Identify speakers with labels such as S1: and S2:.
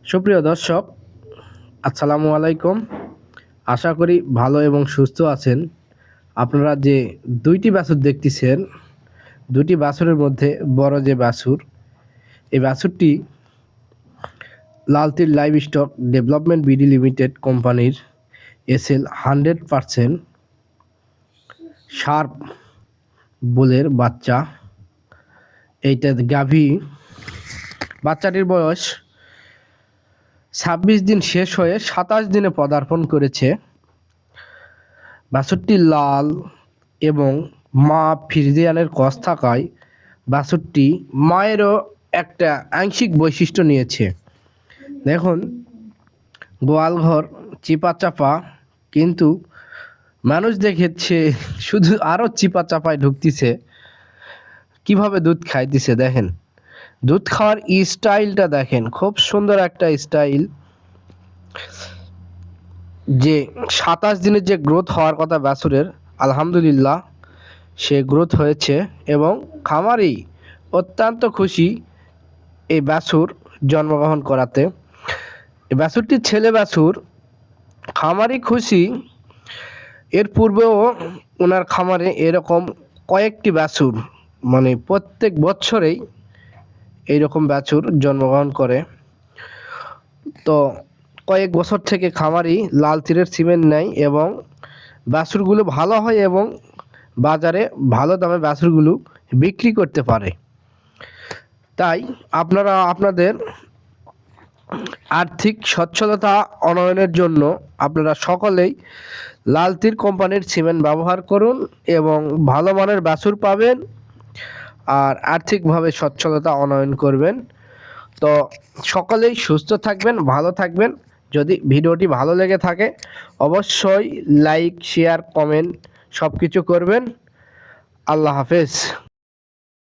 S1: সুপ্রিয় দর্শক, আসসালামু আলাইকুম। আশা করি ভালো এবং সুস্থ আছেন। আপনারা যে দুইটি বাছুর দেখতেছেন, দুটি বাছুরের মধ্যে বড় যে বাছুর, এই বাছুরটি লালতির livestock development BD limited কোম্পানির এসএল 100% শার্প বুলের বাচ্চা। এইটা গাভী। বাচ্চাটির বয়স 26 দিন শেষ হয়ে 27 দিনে পদার্পণ করেছে। বাছুরটি লাল এবং মা ফ্রিজিয়ানের ক্রস থাকায় বাছুরটি মায়েরও একটা আংশিক বৈশিষ্ট্য নিয়েছে। দেখুন, গোয়ালঘর চিপা চাপা, কিন্তু মানুষ দেখেছে শুধু আরও চিপা চাপায় ঢুকতেছে। কিভাবে দুধ খাইতেছে দেখেন, দুধ খাওয়ার স্টাইলটা দেখেন, খুব সুন্দর একটা স্টাইল। যে 27 দিনের যে গ্রোথ হওয়ার কথা বাছুরের, আলহামদুলিল্লাহ সে গ্রোথ হয়েছে এবং খামারি অত্যন্ত খুশি এই বাছুর জন্মগ্রহণ করাতে। এই বাছুরটি ছেলে বাছুর, খামারি খুশি। এর পূর্বেও ওনার খামারে এরকম কয়েকটি বাছুর, মানে প্রত্যেক বছরেই এইরকম বাছুর জন্মগ্রহণ করে। তো কয়েক বছর থেকে খামারি লাল তীরের সিমেন্ট নেয় এবং বাছুরগুলো ভালো হয় এবং বাজারে ভালো দামে বাছুরগুলো বিক্রি করতে পারে। তাই আপনারা আপনাদের আর্থিক সচ্ছলতা উন্নয়নের জন্য আপনারা সকলেই লাল তীর কোম্পানির সিমেন্ট ব্যবহার করুন এবং ভালো মানের বাছুর পাবেন আর আর্থিকভাবে সচ্ছলতা উন্নয়ন করবেন। তো সকলেই সুস্থ থাকবেন, ভালো থাকবেন। যদি ভিডিওটি ভালো লেগে থাকে অবশ্যই লাইক, শেয়ার, কমেন্ট সব কিছু করবেন। আল্লাহ হাফেজ।